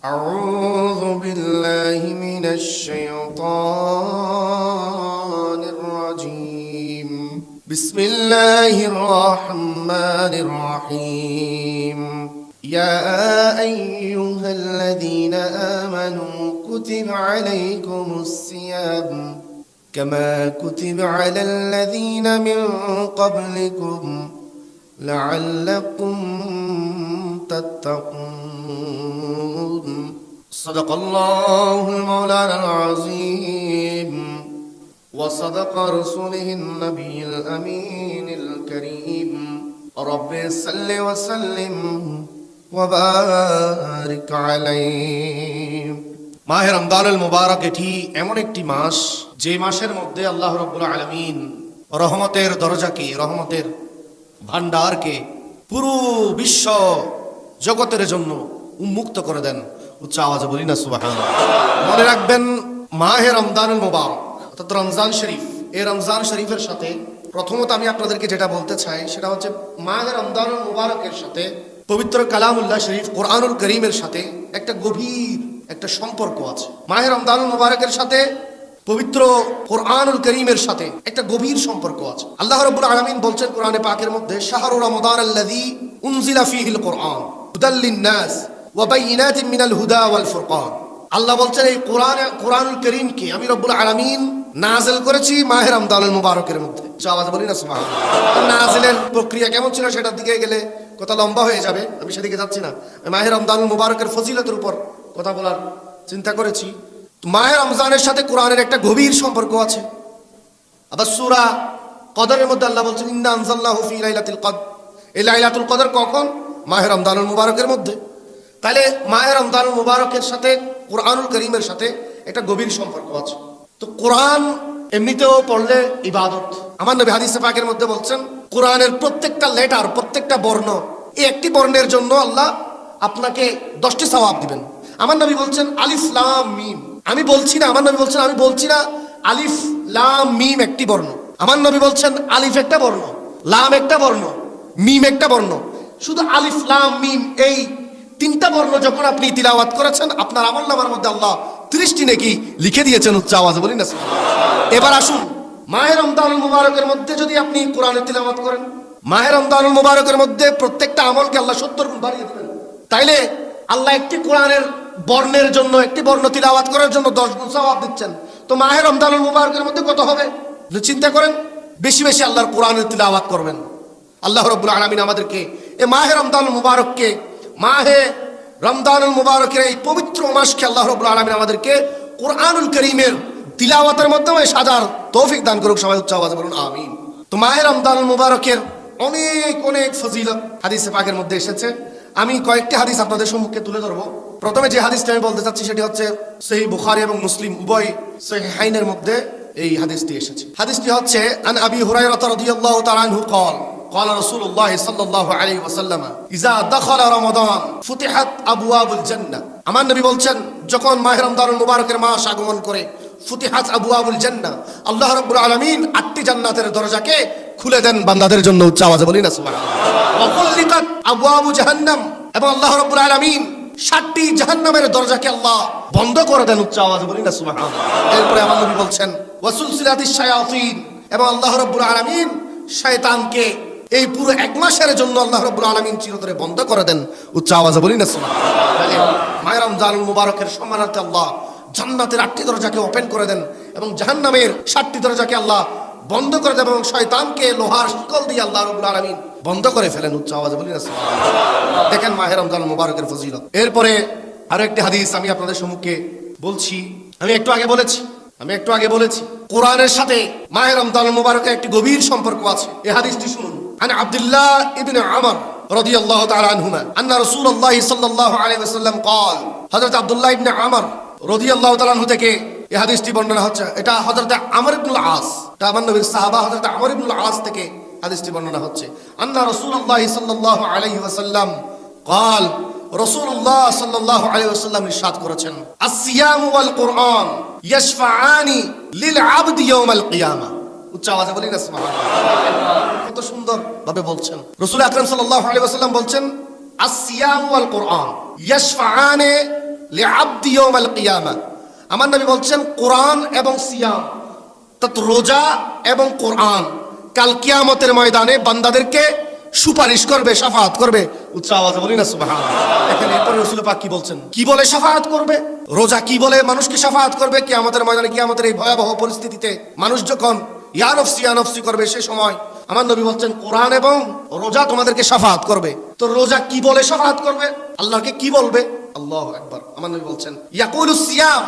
أعوذ بالله من الشيطان الرجيم بسم الله الرحمن الرحيم يا أيها الذين آمنوا كتب عليكم الصيام كما كتب على الذين من قبلكم لعلكم تتقون صدق الله المولانا العظيم وصدق رسوله النبي الأمين الكريم رب صل وسلم وبارك عليه মাহে রমজানুল মুবারক এটি এমন একটি মাস যে মাসের মধ্যে আল্লাহ রাব্বুল আলামিন রহমতের দরজাকে, রহমতের ভান্ডারকে পুরো বিশ্ব জগতের জন্য উন্মুক্ত করে দেন। উচ্চ আওয়াজে বলি না সুবহানাল্লাহ। মনে রাখবেন, মাহে রমজানুল মুবারক অর্থাৎ রমজান শরীফ, এই রমজান শরীফের সাথে প্রথমত আমি আপনাদেরকে যেটা বলতে চাই সেটা হচ্ছে মাহে রমজানুল মুবারকের সাথে পবিত্র কালামুল্লাহ শরীফ কোরআনুল করিমের সাথে একটা গভীর একটা সম্পর্ক আছে। মাহে রমজানুল মুবারকের সাথে পবিত্র কোরআনুল করিমের সাথে একটা গভীর সম্পর্ক আছে। আল্লাহ রাব্বুল আলামিন বলছেন কোরআনে পাকের মধ্যে, শাহরু রমাদানাল্লাযী উনজিলা ফীহিল কোরআন হুদাল লিন-নাস ওয়া বাইয়িনাতিন মিনাল হুদা ওয়াল ফুরকান। আল্লাহ বলছেন এই কোরআনুল করিমকে আমি রব্বুল আলামিন নাযিল করেছি মাহে রমজানুল মুবারকের মধ্যে। আওয়াজ বলি না সুবহানাল্লাহ। নাযিলের প্রক্রিয়া কেমন ছিল সেটার দিকে গেলে কথা লম্বা হয়ে যাবে, আমি সেদিকে যাচ্ছি না। মাহে রমজানুল মুবারকের ফজিলতের উপর কথা বলার চিন্তা করেছি। মাহে রমজানের সাথে কোরআনের একটা গভীর সম্পর্ক আছে। আবার সূরা কদরের মধ্যে আল্লাহ বলছেন, ইন্না আনজালনাহু ফি লাইলাতুল কদর। এই লাইলাতুল কদর কখন? মাহে রমজানুল মুবারকের মধ্যে। তাহলে মাহে রমজানুল মুবারকের সাথে কোরআনুল করিমের সাথে একটা গভীর সম্পর্ক আছে। তো কোরআন এমনিতেও পড়লে ইবাদত। আমার নবী হাদিসে পাকের মধ্যে বলছেন, কোরআনের প্রত্যেকটা লেটার, প্রত্যেকটা বর্ণ, এই একটি বর্ণের জন্য আল্লাহ আপনাকে 10টি সওয়াব দিবেন। আমার নবী বলছেন আলিফ লাম মিম। আমি বলছি না, আমার নবী বলছেন আমি বলছি না আলিফ লাম মিম একটি বর্ণ। আমার নবী বলছেন আলিফ একটা বর্ণ, লাম একটা বর্ণ, মিম একটা বর্ণ। শুধু আলিফ লাম মিম এই তিনটা বর্ণ যখন আপনি তিলাওয়াত করেছেন, আপনার আমলনামার মধ্যে আল্লাহ 30টি নেকি লিখে দিয়েছেন। উচ্চ আওয়াজে বলি না। এবার আসুন, মাহে রমজানুল মুবারকের মধ্যে যদি আপনি কোরআনের তিলাওয়াত করেন, মাহে রমজানুল মুবারকের মধ্যে প্রত্যেকটা আমলকে আল্লাহ 70 গুণ বাড়িয়ে দিবেন। তাইলে আল্লাহ একটি কোরআনের বর্ণের জন্য, একটি বর্ণ তিলাওয়াত করার জন্য 10 গুণ সওয়াব দিচ্ছেন। তো মাহে রমজানুল মুবারকের মধ্যে কত হবে চিন্তা করেন। বেশি বেশি আল্লাহর কোরআনের তিলাওয়াত করবেন। আল্লাহ রাব্বুল আলামিন আমাদেরকে এই মাহে রমজানুল মুবারককে, মাহে রমজানুল মুবারকের এই পবিত্র মাসকে আল্লাহ রাব্বুল আলামিন আমাদেরকে কোরআনুল কারীমের তিলাওয়াতের মাধ্যমে সাজার তৌফিক দান করুক। সবাই উচ্চ আওয়াজে বলুন আমিন। তো মাহে রমজানুল মুবারকের অনেক অনেক ফজিলত হাদিসে পাকের মধ্যে এসেছে। আমি কয়েকটি হাদিস আপনাদের সম্মুখে তুলে ধরবো। প্রথমে যে হাদিসটা আমি বলতে চাচ্ছি সেটি হচ্ছে সহিহ বুখারী এবং মুসলিম উভয় সহিহাইনের মধ্যে এই হাদিসটি এসেছে। হাদিসটি হচ্ছে আন আবি হুরায়রা রাদিয়াল্লাহু তাআলা আনহু قال قال رسول الله صلى الله عليه وسلم اذا دخل رمضان فتحت ابواب الجنه। আমার নবী বলছেন, যখন মাহে রমজানুল মুবারকের মাস আগমন করে, ফুতিহাত আবওয়াবুল জান্নাহ, আল্লাহ রাব্বুল আলামিন 8টি জান্নাতের দরজাকে খুলে দেন বান্দাদের জন্য। উচ্চ আওয়াজে বলি না সুবহানাল্লাহ। ওয়া কুল্লিকাত আবওয়াবু জাহান্নাম, এবং আল্লাহ রাব্বুল আলামিন 7টি জাহান্নামের দরজাকে আল্লাহ বন্ধ করে দেন। উচ্চ আওয়াজে বলি না সুবহানাল্লাহ। এরপরে আমার নবী বলছেন ওয়া সুলসিলাতিশ শায়াতিন, এবং আল্লাহ রাব্বুল আলামিন শয়তানকে এই পুরো এক মাসের জন্য আল্লাহ রাব্বুল আলামিন চিরতরে বন্ধ করে দেন। উচ্চ আওয়াজে বলি না সুবহানাল্লাহ। মাহে রমজানুল মুবারকের সম্মানার্থে আল্লাহ জান্নাতের 8টি দরজাকে ওপেন করে দেন এবং জাহান্নামের 7টি দরজাকে আল্লাহ বন্ধ করে দেন, এবং শয়তানকে লোহার শিকল দিয়ে আল্লাহ রাব্বুল আলামিন বন্ধ করে ফেলেন। উচ্চ আওয়াজে বলি না সুবহানাল্লাহ। দেখেন মাহে রমজানুল মুবারকের ফজিলত। এরপরে আরো একটি হাদিস আমি আপনাদের সম্মুখে বলছি। আমি একটু আগে বলেছি কোরআনের সাথে মাহে রমজানুল মুবারকের একটি গভীর সম্পর্ক আছে। এই হাদিসটি শুনুন। আন আব্দুল্লাহ ইবনে আমর রাদিয়াল্লাহু তাআলা আনহুমা আন্না রাসূলুল্লাহ সাল্লাল্লাহু আলাইহি ওয়াসাল্লাম قال। হযরত আব্দুল্লাহ ইবনে আমর রাদিয়াল্লাহু তাআলা আনহু থেকে এই হাদিসটি বর্ণনা হচ্ছে। এটা হযরত আমর ইবনুল আস, এটা আমার নবীর সাহাবা হযরত আমর ইবনুল আস থেকে হাদিসটি বর্ণনা হচ্ছে। আন্না রাসূলুল্লাহ সাল্লাল্লাহু আলাইহি ওয়াসাল্লাম قال। রাসূলুল্লাহ সাল্লাল্লাহু আলাইহি ওয়াসাল্লাম ইরশাদ করেছেন, আসসিয়ামু ওয়াল কুরআন ইয়াশফাআনি লিল আবদি ইয়াউমাল কিয়ামা। উচ্চ আওয়াজে বলি না সুবহানাল্লাহ। কত সুন্দর ভাবে বলছেন রাসূল আকরাম সাল্লাল্লাহু আলাইহি ওয়াসাল্লাম বলছেন, আসসিয়ামু ওয়াল কুরআন ইয়াশফাআনি লিআবদি ইয়াউমাল কিয়ামা। আমার নবী বলছেন কোরআন এবং সিয়াম, অর্থাৎ রোজা এবং কোরআন কাল কিয়ামতের ময়দানে বান্দাদেরকে সুপারিশ করবে, শাফাআত করবে। উচ্চ আওয়াজে বলি না সুবহানাল্লাহ। এখানে এরপরে রাসূল পাক কি বলছেন, কি বলে শাফাআত করবে? রোজা কি বলে মানুষকে শাফাআত করবে কিয়ামতের ময়দানে? কিয়ামতের এই ভয়াবহ পরিস্থিতিতে মানুষ যখন ইয়া নফসি করবে, সে সময় আমার নবী বলছেন কোরআন এবং রোজা তোমাদেরকে শাফাআত করবে। তো রোজা কি বলে শাফাআত করবে? আল্লাহকে কি বলবে? আল্লাহু আকবার। আমার নবী বলছেন ইয়াকুলুস সিয়াম,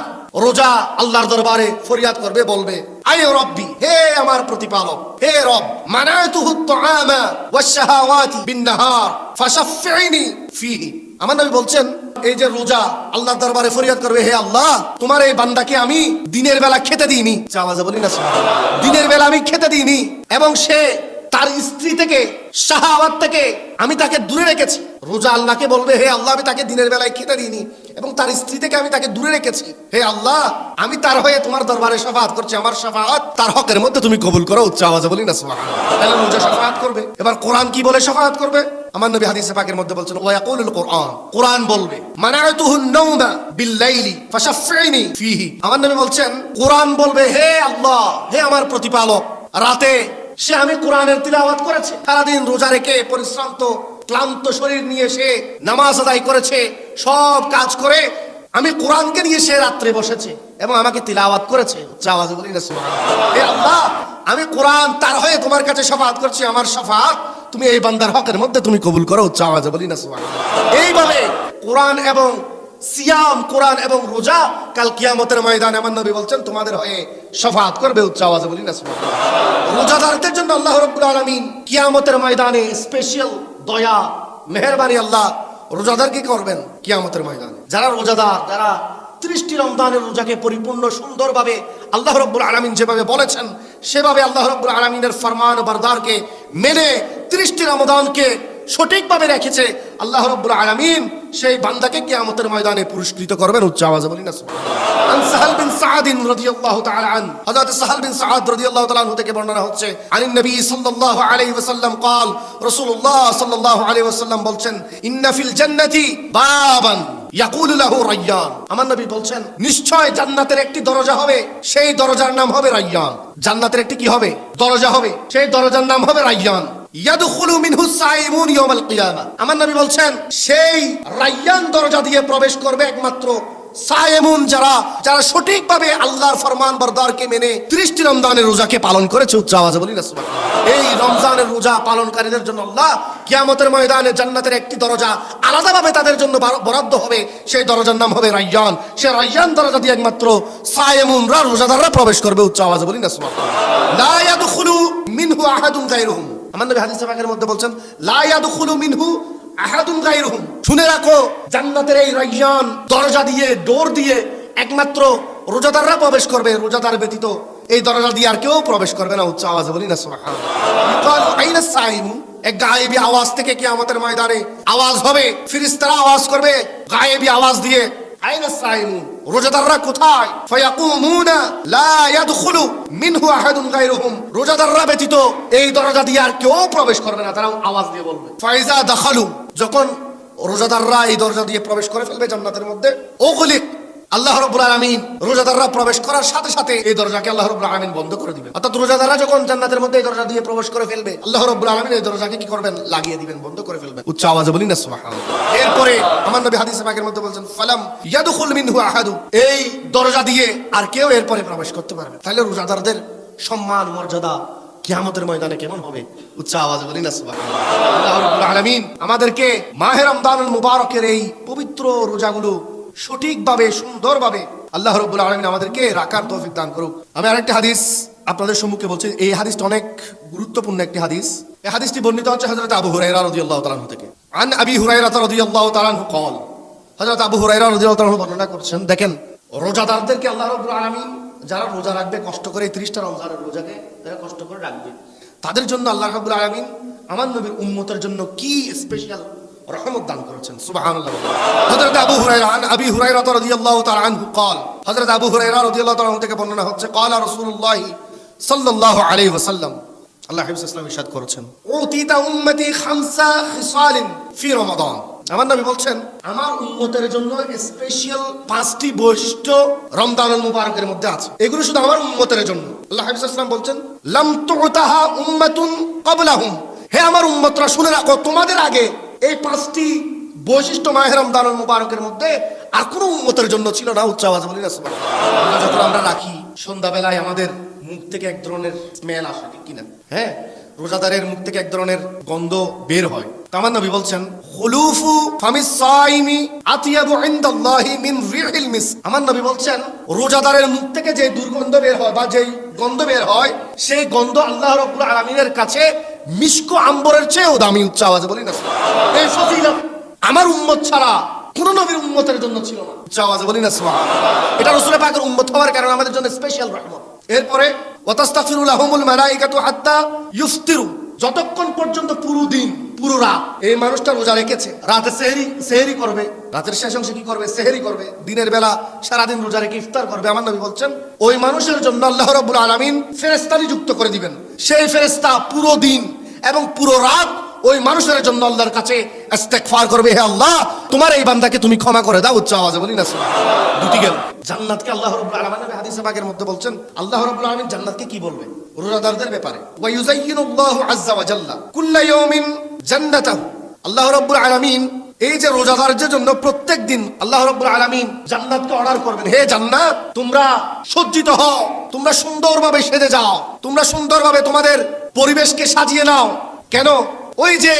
রোজা আল্লাহর দরবারে ফরিয়াদ করবে, বলবে আয় রব্বি, হে আমার প্রতিপালক, হে রব, মানাতুহুত তুআমা ওয়াশ শাহাওয়াতি বিন নাহার ফাশাফিনি ফিহি। আমার নবী বলছেন এই যে রোজা আল্লাহর দরবারে ফরিয়াদ করবে, হে আল্লাহ, তোমার এই বান্দাকে আমি দিনের বেলা খেতে দিইনি, আওয়াজে বলি না সুবহানাল্লাহ, দিনের বেলা আমি খেতে দিইনি, এবং সে তার স্ত্রী থেকে, শাহাওয়াত থেকে আমি তাকে দূরে রেখেছি। রোজা আল্লাহকে বলবে, হে আল্লাহ, আমি তাকে দিনের বেলায় খেতে দিইনি এবং তার স্ত্রী থেকে আমি তাকে দূরে রেখেছি। হে আল্লাহ, আমি তার হয়ে তোমার দরবারে শাফাআত করছি, আমার শাফাআত তার হকের মধ্যে তুমি কবুল করো। উচ্চ আওয়াজে বলি না সুবহানাল্লাহ। তাহলে রোজা শাফাআত করবে। এবার কোরআন কি বলে শাফাআত করবে? আমার নবী হাদিসে পাকের মধ্যে বলছেন ওয়া ইয়াকুলুল কোরআন, কোরআন বলবে মানাতুহুন নাওমা বিল লাইলি ফাশাফিনি ফিহি। আমার নবী বলছেন কোরআন বলবে, হে আল্লাহ, হে আমার প্রতিপালক, রাতে সে আমি কোরআনের তিলাওয়াত করেছে, সারাদিন রোজা রেখে পরিশ্রান্ত ক্লান্ত শরীর নিয়ে সে নামাজ আদায় করেছে, সব কাজ করে আমি কোরআনকে নিয়ে সে রাত্রে বসেছে এবং আমাকে তিলাওয়াত করেছে। আওয়াজে বলি না সুবহানাল্লাহ। হে আল্লাহ, আমি কোরআন তার হয়ে তোমার কাছে শাফাআত করছি, আমার শাফাআত তুমি এই বান্দার হকের মধ্যে তুমি কবুল করো। আওয়াজে বলি না সুবহানাল্লাহ। এইভাবে কোরআন এবং সিয়াম, কোরআন এবং রোজা কাল কিয়ামতের ময়দানে আমার নবী বলছেন তোমাদের হয়ে শাফাআত করবে। উচ্চ আওয়াজে বলি না সুবহানাল্লাহ। রোজাদারদের জন্য আল্লাহ রাব্বুল আলামিন কিয়ামতের ময়দানে স্পেশাল দয়া, মেহেরবানি আল্লাহ রোজাদারকে করবেন কিয়ামতের ময়দানে। যারা রোজাদার, যারা 30টি রমজানের রোজাকে পরিপূর্ণ সুন্দরভাবে আল্লাহ রাব্বুল আলামিন যেভাবে বলেছেন সেভাবে আল্লাহ রাব্বুল আলামিনের ফরমান ও বারদারকে মেনে 30টি রমজানকে সঠিকভাবে রেখেছে, আল্লাহ রাব্বুল আলামিন সেই বান্দাকে কিয়ামতের ময়দানে পুরস্কৃত করবেন। উচ্চ আওয়াজে বলি না সুবহানাল্লাহ। আন সাহাল বিন সাআদ রাদিয়াল্লাহু তাআলা আন, হযরত সাহাল বিন সাআদ রাদিয়াল্লাহু তাআলা আনহু থেকে বর্ণনা হচ্ছে আনিন নবী সাল্লাল্লাহু আলাইহি ওয়াসাল্লাম قال রাসূলুল্লাহ সাল্লাল্লাহু আলাইহি ওয়াসাল্লাম বলছেন ইন্না ফিল জান্নাতি বাবান ইয়াকুলু লাহু রায়্যান। আমার নবী বলছেন নিশ্চয় জান্নাতের একটি দরজা হবে, সেই দরজার নাম হবে রায়্যান। জান্নাতের একটি কি হবে? দরজা হবে, সেই দরজার নাম হবে রায়্যান। ইয়াদখুলু মিনহু সাইমুন ইয়াউমাল কিয়ামা। আমার নবী বলছেন সেই রায়্যান দরজা দিয়ে প্রবেশ করবে একমাত্র সাইমুন, যারা সঠিকভাবে আল্লাহর ফরমান বরদারকে মেনে 30টি রমজানের রোজাকে পালন করেছে। উচ্চ আওয়াজে বলি না সুবহানাল্লাহ। এই রমজানের রোজা পালনকারীদের জন্য আল্লাহ কিয়ামতের ময়দানে জান্নাতের একটি দরজা আলাদাভাবে তাদের জন্য বরাদ্দ হবে, সেই দরজার নাম হবে রায়্যান। সেই রায়্যান দরজা দিয়ে একমাত্র সাইমুনরা, রোজাদাররা প্রবেশ করবে। উচ্চ আওয়াজে বলি না সুবহানাল্লাহ। লা ইয়াদখুলু মিনহু আহাদুন গায়রুহুম। আমার নবী হাদিসে পাকের মধ্যে বলছেন লা ইয়াদখুলু মিনহু আহাদুন গায়রুহুম। শুনে রাখো, জান্নাতের এই রায়্যান দরজা দিয়ে, ডোর দিয়ে একমাত্র রোজাদাররা প্রবেশ করবে, রোজাদার ব্যতীত এই দরজা দিয়ে আর কেউ প্রবেশ করবে না। উচ্চ আওয়াজে বলি না সুবহানাল্লাহ। ইকাল আইনা সাইমুন, এক গায়েবী আওয়াজ থেকে কিয়ামতের ময়দানে আওয়াজ হবে, ফেরেশতারা আওয়াজ করবে গায়েবী আওয়াজ দিয়ে আইনা সাইমুন, রোজাদাররা কোথায়? ফায়াকুমুনা লা ইয়াদখুলু মিনহু আহাদুন গায়রুহুম, রোজাদাররা ব্যতীত এই দরজা দিয়ে আর কেউ প্রবেশ করবে না। তারা আওয়াজ দিয়ে বলবে ফাইজা দাখালু, যখন রোজাদাররা এই দরজা দিয়ে প্রবেশ করে ফেলবে জান্নাতের মধ্যে, ওগলিক, আল্লাহ রাব্বুল আলামিন রোজাদাররা প্রবেশ করার সাথে সাথে এই দরজাকে আল্লাহ রাব্বুল আলামিন বন্ধ করে দিবেন। অর্থাৎ রোজাদাররা যখন জান্নাতের মধ্যে এই দরজা দিয়ে প্রবেশ করে ফেলবে, আল্লাহ রাব্বুল আলামিন এই দরজাকে কি করবেন? লাগিয়ে দিবেন, বন্ধ করে ফেলবেন। উচ্চ আওয়াজে বলি না সুবহানাল্লাহ। এরপরে আমার নবী হাদিসে পাকের মধ্যে বলেন ফালাম ইয়াদখুল মিনহু আহাদু, এই দরজা দিয়ে আর কেউ এরপরে প্রবেশ করতে পারবে। তাহলে রোজাদারদের সম্মান মর্যাদা কিয়ামতের ময়দানে কেমন হবে? উচ্চ আওয়াজে বলি না সুবহানাল্লাহ। আল্লাহ রাব্বুল আলামিন আমাদেরকে মাহে রমজানুল মুবারকের এই পবিত্র রোজাগুলো সঠিকভাবে, সুন্দরভাবে আল্লাহ রাব্বুল আলামিন আমাদেরকে রাখার তৌফিক দান করুক। আমি আরেকটা হাদিস আপনাদের সম্মুখে বলছি। এই হাদিসটা অনেক গুরুত্বপূর্ণ একটি হাদিস। এই হাদিসটি বর্ণিত হচ্ছে হযরত আবু হুরায়রা রাদিয়াল্লাহু তাআলা আনহু থেকে। আন আবি হুরায়রা রাদিয়াল্লাহু তাআলা আনহু قال, হযরত আবু হুরায়রা রাদিয়াল্লাহু তাআলা বর্ণনা করছেন, দেখেন রোজাদারদেরকে আল্লাহ রাব্বুল আলামিন যারা রোজা রাখবে কষ্ট করে, 30টা রমজানের রোজাকে যারা কষ্ট করে রাখবে, তাদের জন্য আল্লাহ রাব্বুল আলামিন আমার নবীর উম্মতের জন্য কি স্পেশাল রহমত দান করেছেন। সুবহানাল্লাহ। হযরত আবু হুরায়রা আন আবি হুরায়রা রাদিয়াল্লাহু তাআলা আনহু قال, হযরত আবু হুরায়রা রাদিয়াল্লাহু তাআলা থেকে বর্ণনা হচ্ছে قال রাসূলুল্লাহ সাল্লাল্লাহু আলাইহি ওয়াসাল্লাম, আল্লাহ হাবিব সাল্লাল্লাহু আলাইহি ওয়াসাল্লাম ইরশাদ করেছেন, উতিতা উম্মতি খামসা খিসালিন ফি রমাদান। আমার নবী বলছেন আমার উম্মতের জন্য স্পেশাল 5টি বৈশিষ্ট্য রমজানুল মুবারকের মধ্যে আছে, এগুলো শুধু আমার উম্মতের জন্য। আল্লাহ হাবিব সাল্লাল্লাহু আলাইহি ওয়াসাল্লাম বলছেন লাম তুতাহা উম্মাতুন ক্বাবলাহুম, হে আমার উম্মতরা শুনে রাখো, তোমাদের আগে এই 5টি বৈশিষ্ট্য মাহে রমজানুল মুবারকের মধ্যে আর কোনো উম্মতের জন্য ছিল না। উচ্চ আওয়াজে বলি না সুবহানাল্লাহ। যখন আমরা রাখি সন্ধ্যাবেলায় আমাদের মুখ থেকে এক ধরনের স্মেল আসে, ঠিক কিনা? হ্যাঁ, রোজাদারের মুখ থেকে এক ধরনের গন্ধ বের হয়। আমার নবী বলছেন খুলুফু ফামিস সাইমি আতিয়াবু ইনদাল্লাহি মিন রিহিল মিস। আমার নবী বলছেন রোজাদারের মুখ থেকে যে দুর্গন্ধ বের হয় বা যেই গন্ধ বের হয়, সেই গন্ধ আল্লাহ রাব্বুল আলামিনের কাছে মিশক আম্বরের চেয়েও দামি। উচ্চ আওয়াজে বলি না সুবহানাল্লাহ। এই ফজিলত আমার উম্মত ছাড়া কোন নবীর উম্মতের জন্য ছিল না। উচ্চ আওয়াজে বলি না সুবহানাল্লাহ। এটা রাসূল পাকের উম্মত হওয়ার কারণে আমাদের জন্য স্পেশাল রহমত। এরপরে ওয়াতাস্তাগফিরু লাহুমুল মালাইকাতু হাত্তা ইফতিরু, যতক্ষণ পর্যন্ত পুরো দিন পুরো রাত এই মানুষটা রোজা রেখেছে, রাতে সেহরি করবে, রাতের শেষ অংশে কি করবে? সেহরি করবে। দিনের বেলা সারাদিন রোজা রেখে ইফতার করবে। আমার নবী বলছেন ওই মানুষের জন্য আল্লাহ রাব্বুল আলামিন ফেরেশতা নিযুক্ত করে দিবেন। সেই ফেরেশতা পুরো দিন এবং পুরো রাত ওই মানুষের জন্য আল্লাহর কাছে ইস্তেগফার করবে, হে আল্লাহ তোমার এই বান্দাকে তুমি ক্ষমা করে দাও। উচ্চ আওয়াজে বলি না সুবহানাল্লাহ। দুটি গেল। জান্নাতকে আল্লাহ রাব্বুল আলামিন হাদিসে পাকের মধ্যে বলছেন আল্লাহ রাব্বুল আলামিন জান্নাতকে কি বলবে রোজাদারদের ব্যাপারে? ওয়া ইউযায়্যিনুল্লাহু আযজা ওয়া জাল্লা কুল্লা ইয়াউমিন জান্নাতাহু। আল্লাহ রাব্বুল আলামিন এই যে রোজাদারদের জন্য প্রত্যেক দিন আল্লাহ রাব্বুল আলামিন জান্নাতকে অর্ডার করবেন, হে জান্নাত তোমরা সজ্জিত হও, তোমরা সুন্দরভাবে সেজে যাও, তোমরা সুন্দরভাবে তোমাদের পরিবেশকে সাজিয়ে নাও। কেন? ওই যে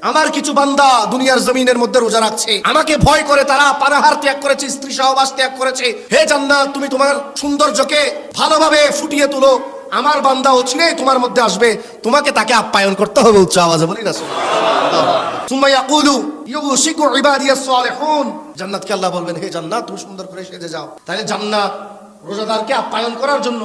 আমার কিছু বান্দা দুনিয়ার জমিনের মধ্যে রোজা রাখছে, আমাকে ভয় করে তারা পানাহার ত্যাগ করেছে, স্ত্রী সহবাস ত্যাগ করেছে। হে জান্নাত তুমি তোমার সৌন্দর্যকে ভালোভাবে ফুটিয়ে তুলো, আমার বান্দা অচিরেই তোমার মধ্যে আসবে, তোমাকে তাকে আপ্যায়ন করতে হবে। উচ্চ আওয়াজে বলি না সুবহানাল্লাহ। সুম্মা ইয়াকুলু ইউশিকু ইবাদিয়াস সালিহুন, জান্নাতকে আল্লাহ বলবেন হে জান্নাত তুমি সুন্দর করে সেজে যাও। তাহলে জান্নাত রোজাদারকে আপ্যায়ন করার জন্য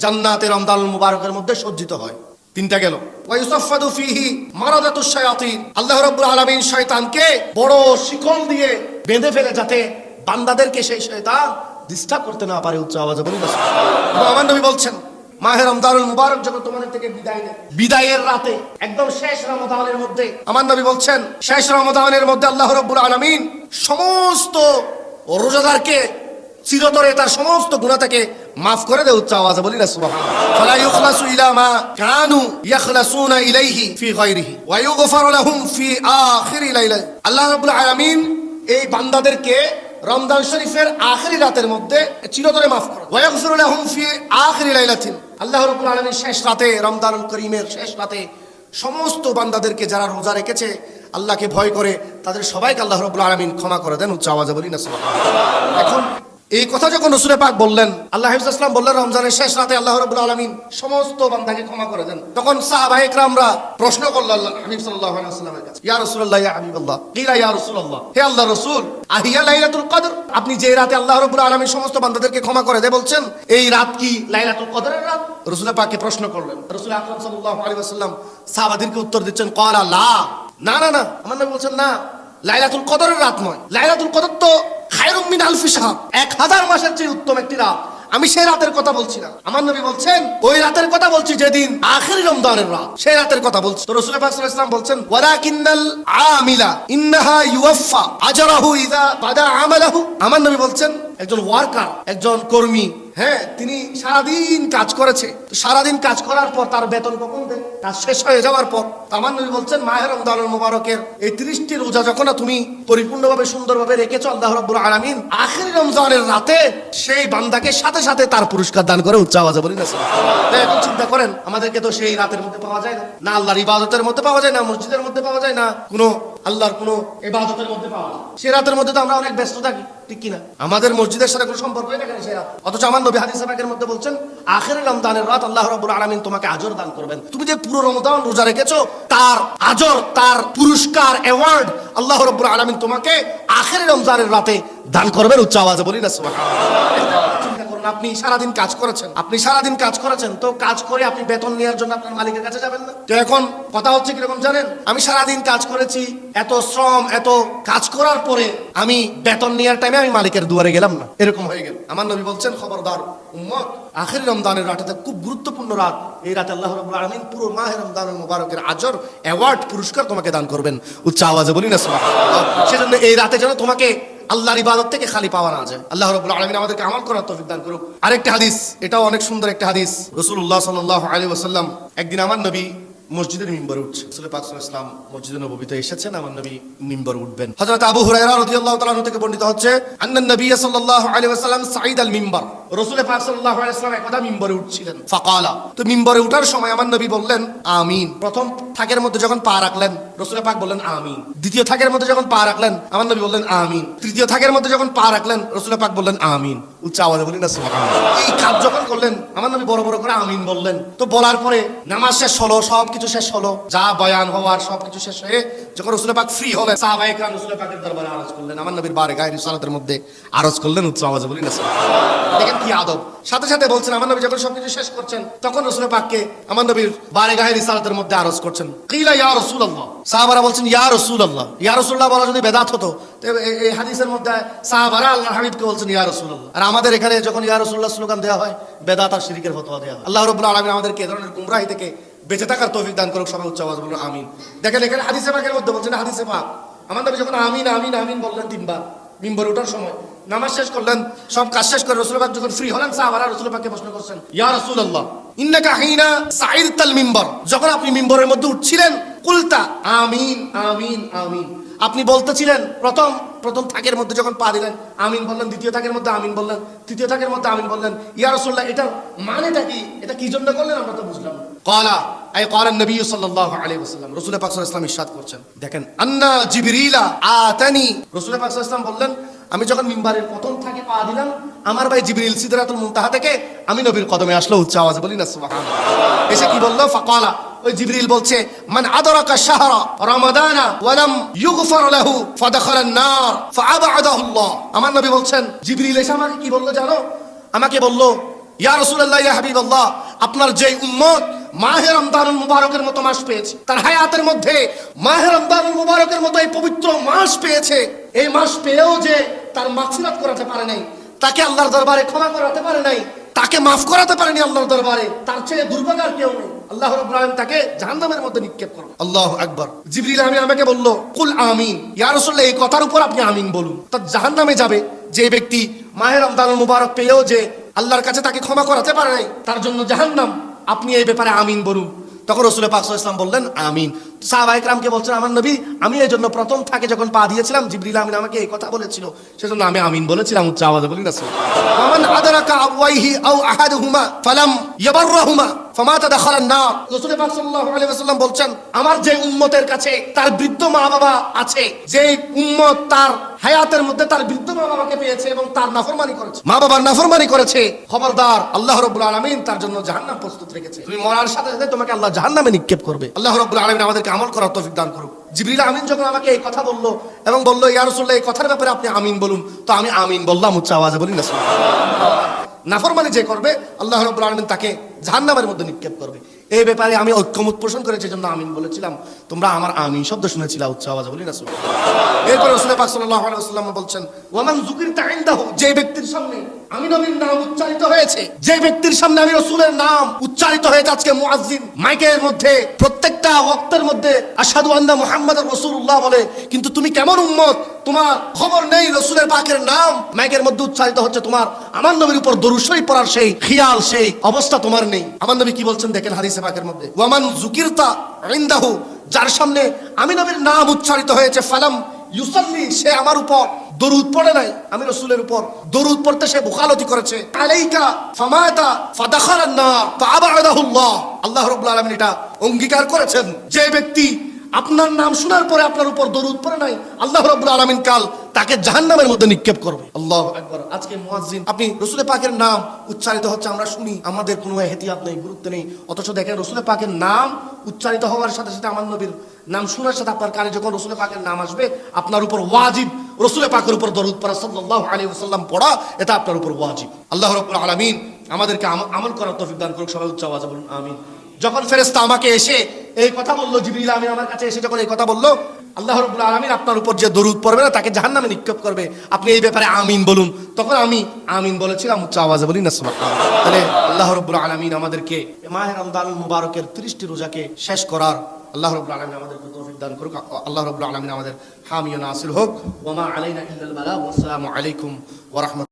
জান্নাতে রমজানুল মুবারকের মধ্যে সজ্জিত হয়। তিনটা গেল। ওয়া ইউসাফফাদু ফীহি মারাদাতুশ শায়াতিন, আল্লাহ রাব্বুল আলামিন শয়তানকে বড় শিকল দিয়ে বেঁধে ফেলে যাতে বান্দাদেরকে সেই শয়তান ডিস্টার্ব করতে না পারে। উচ্চ আওয়াজে বলি না সুবহানাল্লাহ। আমার নবী বলছেন মাহে রমজানুল মুবারক যখন তোমাদের থেকে বিদায় নেয়, বিদায়ের রাতে একদম শেষ রমাদানের মধ্যে, আমার নবী বলছেন শেষ রমাদানের মধ্যে আল্লাহ রাব্বুল আলামিন সমস্ত রোজাদারকে চিরতরে তার সমস্ত গুনাহ থেকে মাফ করে দেয়। উচ্চ আওয়াজে বলি না সুবহানাল্লাহ। ফালা ইখলাসু ইলা মা কানু ইখলাসুনা ইলাইহি ফি গায়রিহি ওয়া ইউগফারু লাহুম ফি আখিরি লাইলা। আল্লাহ রাব্বুল আলামিন এই বান্দাদেরকে রমজান শরীফের আখেরি রাতের মধ্যে চিরতরে মাফ করে। ওয়া ইয়াগফিরু লাহুম ফি আখিরি লাইলাতিন, আল্লাহ রাব্বুল আলামিন শেষ রাতে রমজানুল করিমের শেষ রাতে সমস্ত বান্দাদেরকে যারা রোজা রেখেছে আল্লাহকে ভয় করে তাদের সবাইকে আল্লাহ রাব্বুল আলামিন ক্ষমা করে দেন। উচ্চ আওয়াজে বলি না সুবহানাল্লাহ। এখন এই কথা যখন রাসূল পাক বললেন, আল্লাহ হাবিব সাল্লাল্লাহু বললেন রমজানের শেষ রাতে আল্লাহ রাব্বুল আলামিন সমস্ত বান্দাকে ক্ষমা করে দেন, তখন সাহাবায়ে কেরামরা প্রশ্ন করল আল্লাহ হাবিব সাল্লাল্লাহু আলাইহি ওয়াসাল্লামের কাছে, ইয়া রাসূলুল্লাহ ইয়া হাবিবাল্লাহ, কিলা ইয়া রাসূলুল্লাহ, হে আল্লাহর রাসূল, আহিয়া লাইলাতুল কদর, আপনি যে রাতে আল্লাহ রাব্বুল আলামিন সমস্ত বান্দাদেরকে ক্ষমা করে দেয় বলছেন, এই রাত কি লাইলাতুল কদরের রাত? রাসূল পাককে প্রশ্ন করলেন। রাসূল আকরাম সাল্লাল্লাহু আলাইহি ওয়াসাল্লাম সাহাবাদেরকে উত্তর দিচ্ছেন, ক্বালা লা, না না না, আমার নবী বলছেন না, লাইলাতুল কদরের রাত নয়, লাইলাতুল কদর তো খায়রুম মিন আলফি শাহর, 1000 মাসের চেয়ে উত্তম একটি রাত। আমি সেই রাতের কথা বলছি না, আমার নবী বলছেন ওই রাতের কথা বলছি যেদিন আখিরি রমজানের রাত, সেই রাতের কথা বলছি। তো রাসূল পাক সাল্লাল্লাহু আলাইহি ওয়াসাল্লাম বলছেন, ওয়ালাকিন্নাল আমিলা ইন্নাহা ইউফা আজরাহু ইযা বাদা আমালাহু। আমার নবী বলছেন একজন ওয়ার্কার, একজন কর্মী, হ্যাঁ, তিনি সারাদিন কাজ করেছে, সারাদিন কাজ করার পর তার বেতন কখন দেয়? কাজ শেষ হয়ে যাওয়ার পর। আমার নবী বলছেন মাহে রমজানুল মুবারকের এই 30টি রোজা যখন তুমি পরিপূর্ণভাবে সুন্দরভাবে রেখেছো, আল্লাহ রাব্বুল আলামিন আখিরি রমজানের রাতে সেই বান্দাকে সাথে সাথে তার পুরস্কার দান করে। উচ্চ আওয়াজে বলি না সুবহানাল্লাহ। এখন চিন্তা করেন, আমাদেরকে তো সেই রাতের মধ্যে পাওয়া যায় না, না আল্লাহর ইবাদতের মধ্যে পাওয়া যায়, না মসজিদের মধ্যে পাওয়া যায়, না কোনো আল্লাহর কোনো ইবাদতের মধ্যে পাওয়া যায়। সেই রাতের মধ্যে তো আমরা অনেক ব্যস্ত থাকি, ঠিক কিনা? আমাদের মসজিদের সাথে কোনো সম্পর্কই থাকে না সেই রাত। অথচ আমার নবী হাদিসে পাকের মধ্যে বলছেন আখিরি রমজানের রাত আল্লাহ রাব্বুল আলামিন তোমাকে আজর দান করবেন। তুমি যে পুরো রমজান রোজা রেখেছো তার আজর, তার পুরস্কার, অ্যাওয়ার্ড আল্লাহ রাব্বুল আলামিন তোমাকে আখিরি রমজানের রাতে দান করবেন। উচ্চ আওয়াজে বলি না সুবহানাল্লাহ। চিন্তা করুন ধরুন আপনি সারাদিন কাজ করেছেন, তো কাজ করে আপনি বেতন নেওয়ার জন্য আপনার মালিকের কাছে যাবেন না? তো এখন কথা হচ্ছে কিরকম জানেন, আমি সারাদিন কাজ করেছি, এত শ্রম এত কাজ করার পরে আমি বেতন নেওয়ার টাইমে আমি মালিকের দুয়ারে গেলাম না, এরকম হয়ে গেল। আমার নবী বলছেন, খবরদার উম্মত, আখির রমজানের রাতে খুব গুরুত্বপূর্ণ রাত, এই রাতে আল্লাহ রাব্বুল আলামিন পুরো মাহে রমজানুল মুবারকের আজর, অ্যাওয়ার্ড, পুরস্কার তোমাকে দান করবেন। উচ্চ আওয়াজে বলি না সুবহানাল্লাহ। সেজন্য এই রাতে যেন তোমাকে আল্লাহর ইবাদত থেকে খালি পাওয়া না যায়। আল্লাহ রাব্বুল আলামিন আমাদেরকে আমল করার তৌফিক দান করুক। আরেকটা হাদিস, এটাও অনেক সুন্দর একটা হাদিস। রাসূলুল্লাহ সাল্লাল্লাহু আলাইহি ওয়াসাল্লাম একদিন আমার নবী মসজিদের মিম্বরে উঠছে। রাসূল পাক সাল্লাল্লাহু আলাইহি ওয়াসাল্লাম মসজিদে নববীতে এসেছেন, আমার নবী মিম্বরে উঠবেন। হযরত আবু হুরায়রা রাদিয়াল্লাহু তাআলা আনহু থেকে বর্ণিত হচ্ছে, আন্নান নবী সাল্লাল্লাহু আলাইহি ওয়াসাল্লাম সাঈদ আল মিম্বার, রাসূল পাক সাল্লাল্লাহু আলাইহি ওয়াসাল্লাম একদা মিম্বরে উঠছিলেন। ফাকালা, তো মিম্বরে ওঠার সময় আমার নবী বললেন আমিন। প্রথম থাকের মধ্যে যখন পা রাখলেন, রাসূল পাক বললেন আমিন। দ্বিতীয় থাকের মধ্যে যখন পা রাখলেন, আমার নবী বললেন আমিন। তৃতীয় থাকের মধ্যে যখন পা রাখলেন, রাসূল পাক বললেন আমিন। উচ্চ আওয়াজে বলি না সুবহানাল্লাহ। এই কাজ যখন করলেন, আমার নবী বড় বড় করে আমিন বললেন। তো বলার পরে নামাজ শেষ হলো, সবকিছু শেষ হলো, যা বয়ান হওয়ার সবকিছু শেষ হয়ে যখন রাসূল পাক ফ্রি হলেন, সাহাবায়ে কেরাম রাসূল পাকের দরবারে আরজ করলেন, আমার নবীর বারগাহে রিসালাতের মধ্যে আরজ করলেন। উচ্চ আওয়াজে বলি না সুবহানাল্লাহ। দেখেন কি আদব। সাথে সাথে বলছেন, আমার নবী যখন সবকিছু শেষ করছেন, তখন রাসূল পাককে আমার নবীর বারগাহে রিসালাতের মধ্যে আরজ করছেন। কিলা ইয়া রাসূলুল্লাহ, সাহাবারা বলছেন ইয়া রাসূলুল্লাহ। ইয়া রাসূলুল্লাহ বলা যদি বেদাত হতো, তো এই হাদিসের মধ্যে সাহাবারা আল্লাহর হাবিবকে বলছেন ইয়া রাসূলুল্লাহ। আর আমাদের এখানে যখন ইয়া রাসূলুল্লাহ স্লোগান দেওয়া হয়, বেদাত আর শিরকের ফতোয়া দেওয়া হয়। আল্লাহ রাব্বুল আলামিন আমাদেরকে এই ধরনের গুমরাহি থেকে বেঁচে থাকার তৌফিক দান করুক। সবাই উচ্চ আওয়াজে বলুন আমিন। দেখেন এখানে হাদিসে পাকের মধ্যে বলছেন, হাদিসে পাক আমার নবী যখন আমিন আমিন আমিন বললেন তিনবার মিম্বরে ওঠার সময়, নামাজ শেষ করলেন, সব কাজ শেষ করে রাসূল পাক যখন ফ্রি হলেন, সাহাবারা রাসূল পাককে প্রশ্ন করছেন, ইয়া রাসূলুল্লাহ ইন্নাকা হিনা সাইরতাল মিম্বর, যখন আপনি মিম্বরের মধ্যে উঠছিলেন, কুলতা আমিন আমিন আমিন, আপনি বলতেছিলেন প্রথম থাকের মধ্যে যখন পা দিলেন আমিন বললেন, দ্বিতীয় থাকের মধ্যে আমিন বললেন, তৃতীয় থাকের মধ্যে আমিন বললেন। ইয়া রাসূলুল্লাহ, এটার মানেটা কি? এটা কি জন্য করলেন আমরা তো বুঝলাম না। ক্বালা আই ক্বালা নবী সাল্লাল্লাহু আলাইহি ওয়াসাল্লাম, রাসূল পাক সাল্লাল্লাহু আলাইহি ওয়াসাল্লাম ইরশাদ করছেন, দেখেন আন্না জিবরিলা আতানি, রাসূল পাক সাল্লাল্লাহু আলাইহি ওয়াসাল্লাম বললেন, আমি যখন মিম্বারের প্রথম থাকে পা দিলাম, আমার ভাই জিবরিল সিদরাতুল মুনতাহা থেকে আমি নবীর কদমে আসলো। উচ্চ আওয়াজে বলি না সুবহানাল্লাহ। এসে কি বললো? ফাকালা, ওই জিবরিল বলছে, মান আদরাকা শাহরা রমাদানা ওয়া লাম ইউগফার লাহু ফাদাখালান নার ফাআবাদাহু আল্লাহ। আমার নবী বলছেন, জিবরিল এসে আমাকে কি বললো জানো? আমাকে বললো, ইয়া রাসূলুল্লাহ ইয়া হাবিবাল্লাহ, আপনার যে উম্মত মাহে রমজানুল মুবারকের মতো মাস পেয়েছে, তার হায়াতের মধ্যে মাহে রমজানুল মুবারকের মতো এই পবিত্র মাস পেয়েছে, এই মাস পেয়েও যে তার মাগফিরাত করাতে পারে নাই, তাকে আল্লাহর দরবারে ক্ষমা করাতে পারে নাই, তাকে মাফ করাতে পারেনি আল্লাহর দরবারে, তার চেয়ে দুর্ভাগ্য আর কেউ নেই। আল্লাহ রাব্বুল আলামিন তাকে জাহান্নামের মধ্যে নিক্ষেপ করবে। আল্লাহু আকবার। জিবরিল আমাকে বলল, কুল আমিন, ইয়া রাসূলুল্লাহ এই কথার উপর আপনি আমিন বলুন। তা জাহান্নামে যাবে যে ব্যক্তি মাহে রমজানুল মুবারক পেয়েও যে আল্লাহর কাছে তাকে ক্ষমা করাতে পারে নাই, তার জন্য জাহান্নাম, আপনি এই ব্যাপারে আমিন বলুন। তখন রাসূল পাক সাল্লাল্লাহু আলাইহি ওয়াসাল্লাম বললেন আমিন। সাহাবায়ে কেরামকে বলছেন, আমার নবী, আমি এই জন্য প্রথম থাকে যখন পা দিয়েছিলাম, জিবরিল আমিন আমাকে এই কথা বলেছিল, সেজন্য আমি আমিন বলেছিলাম। উচ্চ আওয়াজে বলি না সুবহানাল্লাহ। ওয়া মান আদরাকা আওয়াইহি আও আহাদুহুমা ফালাম ইয়াবারহুমা ফামাতা দাখালান নার। রাসূল পাক সাল্লাল্লাহু আলাইহি ওয়াসাল্লাম বলছেন, আমার যে উম্মতের কাছে তার বৃদ্ধ মা বাবা আছে, যে উম্মত তার হায়াতের মধ্যে তার বৃদ্ধ মা বাবাকে পেয়েছে এবং তার নাফরমানি করেছে, মা বাবার নাফরমানি করেছে, খবরদার, আল্লাহ রাব্বুল আলামিন তার জন্য জাহান্নাম প্রস্তুত রেখেছে। তুমি মরার সাথে সাথে তোমাকে আল্লাহ জাহান্নামে নিক্ষেপ করবে। আল্লাহ রাব্বুল আলামিন আমাদেরকে আমল করার তৌফিক দান করুক। জিবরিল আমিন যখন আমাকে এই কথা বললো এবং বললো, ইয়া রাসূলুল্লাহ এই কথার ব্যাপারে আপনি আমিন বলুন, তো আমি আমিন বললাম। উচ্চ আওয়াজে বলি না সুবহানাল্লাহ। নাফরমানি যে করবে, আল্লাহ রাব্বুল আলামিন তাকে জাহান্নামের মধ্যে নিক্ষেপ করবে। এই ব্যাপারে আমি ঐক্যমত পোষণ করেছি, জন্য আমিন বলেছিলাম। তোমরা আমার আমিন শব্দ শুনেছিলা। উচ্চ আওয়াজে বলি না সুবহানাল্লাহ। এরপর রাসূল পাক সাল্লাল্লাহু আলাইহি ওয়াসাল্লাম বলছেন, ওয়া মান যুকিরতা ইনদাহু, যে ব্যক্তির সামনে আমি নবীর নাম উচ্চারিত হয়েছে, যে ব্যক্তির সামনে আমি রাসূলের নাম উচ্চারিত হয়েছে, আজকে মুয়াজ্জিন মাইকের মধ্যে প্রত্যেকটা ওয়াক্তের মধ্যে আশহাদু আন্না মুহাম্মাদুর রাসূলুল্লাহ বলে, কিন্তু তুমি কেমন উম্মত, তোমার খবর নেই রাসূলের পাকের নাম মাইকের মধ্যে উচ্চারিত হচ্ছে, তোমার আমার নবীর উপর দরুদ শরীফ পড়ার সেই খেয়াল, সেই অবস্থা তোমার নেই। আমার নবী কি বলছেন দেখেন হাদিসে পাকের মধ্যে, ওয়া মান যুকিরতা ইনদাহু, যার সামনে আমি নবীর নাম উচ্চারিত হয়েছে, ফালাম ইউসাল্লি, সে আমার উপর দরুদ পড়ে নাই, আমি রাসূলের উপর দরুদ পড়তে সে বুখালতি করেছে, আলাইকা ফামাতা ফাদাখালান নার ফাআবাদাহু আল্লাহ। আল্লাহ রাব্বুল আলামিন এটা অঙ্গীকার করেছেন, যে ব্যক্তি আপনার নাম শোনার পরে আপনার উপর দরুদ পড়ে নাই, আল্লাহ রাব্বুল আলামিন কাল তাকে জাহান্নামের মধ্যে নিক্ষেপ করবে। আল্লাহু আকবার। আজকে মুয়াজ্জিন, আপনি রাসূল পাকের নাম উচ্চারিত হচ্ছে, আমরা শুনি, আমাদের কোনো এহতিয়াত নেই, গুরুত্ব নেই। অথচ দেখেন রাসূল পাকের নাম উচ্চারিত হওয়ার সাথে সাথে আমার নবীর নাম শোনার সাথে আপনার কানে যখন রাসূল পাকের নাম আসবে, আপনার উপর ওয়াজিব রাসূল পাকের উপর দরুদ পড়া সাল্লাল্লাহু আলাইহি ওয়াসাল্লাম পড়া, এটা আপনার উপর ওয়াজিব। আল্লাহ রাব্বুল আলামিন আমাদেরকে আমল করার তৌফিক দান করুক। সবাই উচ্চ আওয়াজে বলুন আমিন। যখন ফেরেশতা আমাকে এসে এই কথা বললো, জিবরিল আমিন আমার কাছে এসে যখন এই কথা বললো, আল্লাহ রাব্বুল আলামিন আপনার উপর যে দরুদ পড়বে না তাকে জাহান্নামে নিক্ষেপ করবে, আপনি এই ব্যাপারে আমিন বলুন। তখন আমি আমিন বলেছিলাম, উচ্চ আওয়াজে বলি না সুবহানাল্লাহ। তাহলে আল্লাহ রাব্বুল আলামিন আমাদেরকে মাহে রমজানুল মুবারকের 30টি রোজাকে শেষ করার আল্লাহ রাব্বুল আলামিন আমাদেরকে তৌফিক দান করুক। আল্লাহ রাব্বুল আলামিন আমাদের হামি ও নাসির হোক। ওয়া মা আলাইনা ইল্লাল বালাগ। ওয়া আসসালামু আলাইকুম ওয়া রাহমাতুল্লাহ।